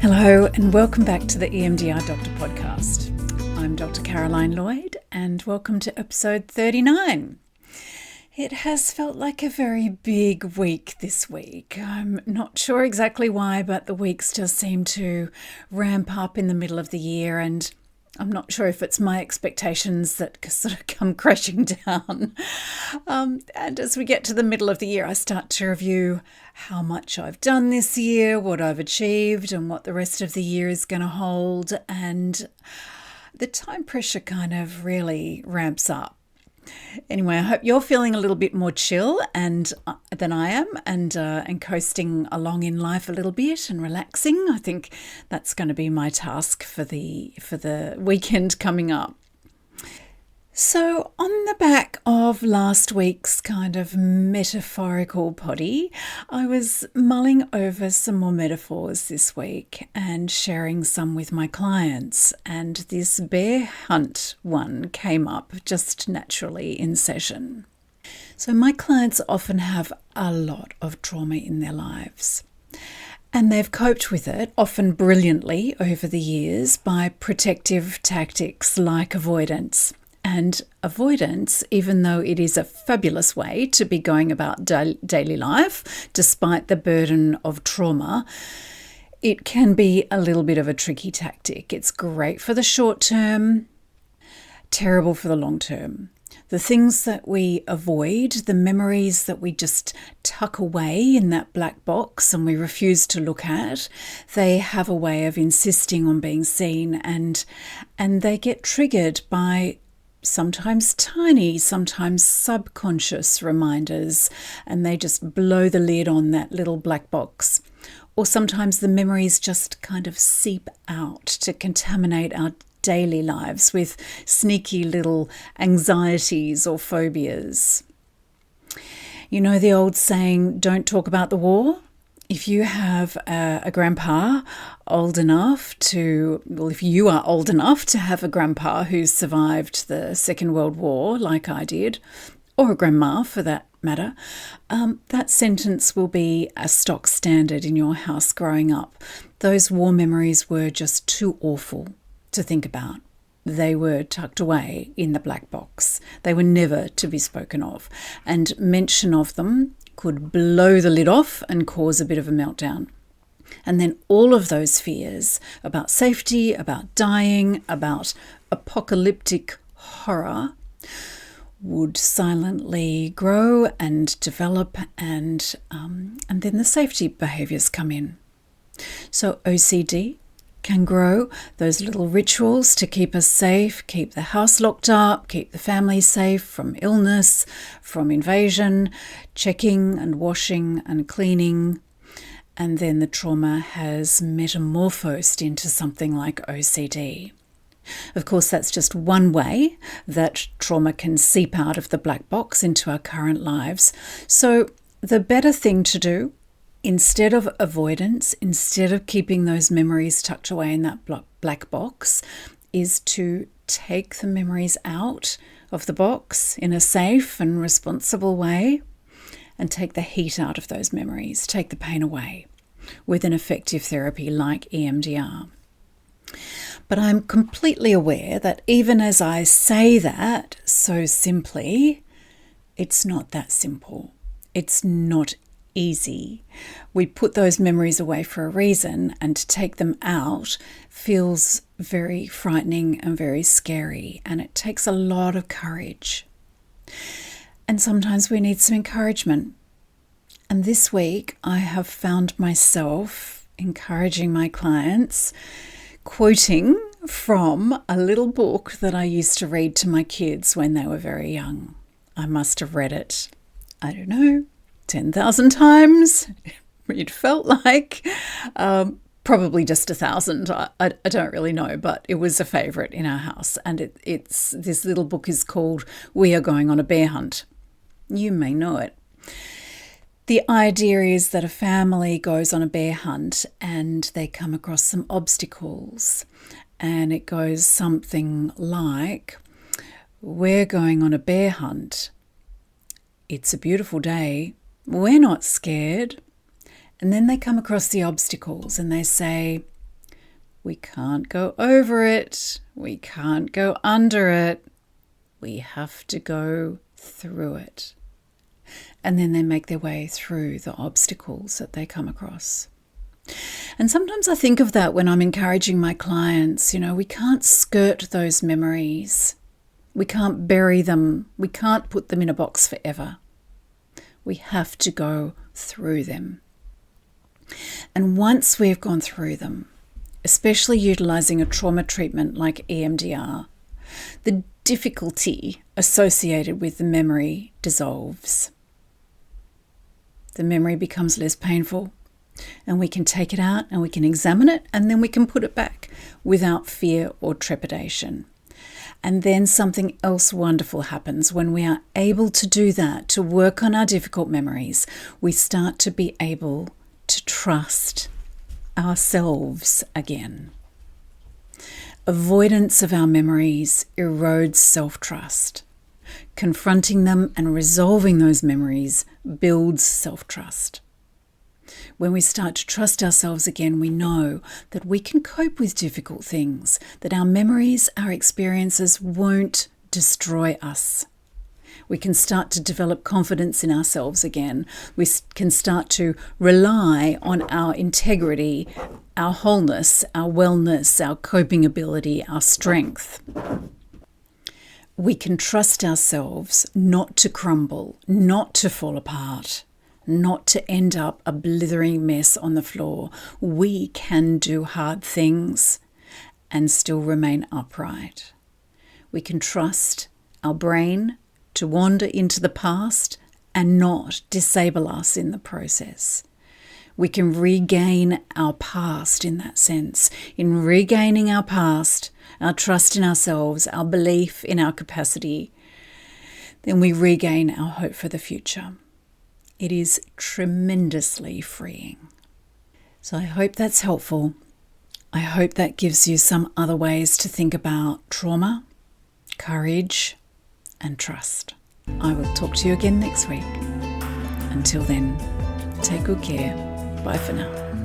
Hello and welcome back to the EMDR Doctor podcast. I'm Dr. Caroline Lloyd and welcome to episode 39. It has felt like a very big week this week. I'm not sure exactly why, but the weeks just seem to ramp up in the middle of the year, and I'm not sure if it's my expectations that sort of come crashing down. And as we get to the middle of the year, I start to review how much I've done this year, what I've achieved, and what the rest of the year is going to hold. And the time pressure kind of really ramps up. Anyway, I hope you're feeling a little bit more chill than I am, and coasting along in life a little bit and relaxing. I think that's going to be my task for the weekend coming up. So on the back of last week's kind of metaphorical potty, I was mulling over some more metaphors this week and sharing some with my clients. And this bear hunt one came up just naturally in session. So my clients often have a lot of trauma in their lives. And they've coped with it, often brilliantly over the years, by protective tactics like avoidance. And avoidance, even though it is a fabulous way to be going about daily life, despite the burden of trauma, it can be a little bit of a tricky tactic. It's great for the short term, terrible for the long term. The things that we avoid, the memories that we just tuck away in that black box and we refuse to look at, they have a way of insisting on being seen, and they get triggered by sometimes tiny, sometimes subconscious reminders, and they just blow the lid on that little black box. Or sometimes the memories just kind of seep out to contaminate our daily lives with sneaky little anxieties or phobias. You know the old saying, don't talk about the war? If you have a grandpa old enough if you are old enough to have a grandpa who survived the Second World War, like I did, or a grandma for that matter, that sentence will be a stock standard in your house growing up. Those war memories were just too awful to think about. They were tucked away in the black box. They were never to be spoken of, and mention of them could blow the lid off and cause a bit of a meltdown. And then all of those fears about safety, about dying, about apocalyptic horror would silently grow and develop, and then the safety behaviours come in. So OCD can grow, those little rituals to keep us safe, keep the house locked up, keep the family safe from illness, from invasion, checking and washing and cleaning. And then the trauma has metamorphosed into something like OCD. Of course, that's just one way that trauma can seep out of the black box into our current lives. So the better thing to do, instead of avoidance, instead of keeping those memories tucked away in that black box, is to take the memories out of the box in a safe and responsible way and take the heat out of those memories, take the pain away with an effective therapy like EMDR. But I'm completely aware that even as I say that so simply, it's not that simple. It's not easy. We put those memories away for a reason, and to take them out feels very frightening and very scary, and it takes a lot of courage. And sometimes we need some encouragement. And this week I have found myself encouraging my clients, quoting from a little book that I used to read to my kids when they were very young. I must have read it, 10,000 times, it felt like. Probably just 1,000. I don't really know, but it was a favourite in our house. And it's this little book is called We Are Going on a Bear Hunt. You may know it. The idea is that a family goes on a bear hunt and they come across some obstacles. And it goes something like, we're going on a bear hunt. It's a beautiful day. We're not scared. And then they come across the obstacles and they say, We can't go over it. We can't go under it. We have to go through it. And then they make their way through the obstacles that they come across. And sometimes I think of that when I'm encouraging my clients. We can't skirt those memories. We can't bury them. We can't put them in a box forever. We have to go through them. And once we've gone through them, especially utilizing a trauma treatment like EMDR, the difficulty associated with the memory dissolves. The memory becomes less painful, and we can take it out and we can examine it, and then we can put it back without fear or trepidation. And then something else wonderful happens when we are able to do that, to work on our difficult memories. We start to be able to trust ourselves again. Avoidance of our memories erodes self-trust. Confronting them and resolving those memories builds self-trust. When we start to trust ourselves again, we know that we can cope with difficult things, that our memories, our experiences won't destroy us. We can start to develop confidence in ourselves again. We can start to rely on our integrity, our wholeness, our wellness, our coping ability, our strength. We can trust ourselves not to crumble, not to fall apart, not to end up a blithering mess on the floor. We can do hard things and still remain upright. We can trust our brain to wander into the past and not disable us in the process. We can regain our past in that sense. In regaining our past, our trust in ourselves, our belief in our capacity, then we regain our hope for the future. It is tremendously freeing. So I hope that's helpful. I hope that gives you some other ways to think about trauma, courage, and trust. I will talk to you again next week. Until then, take good care. Bye for now.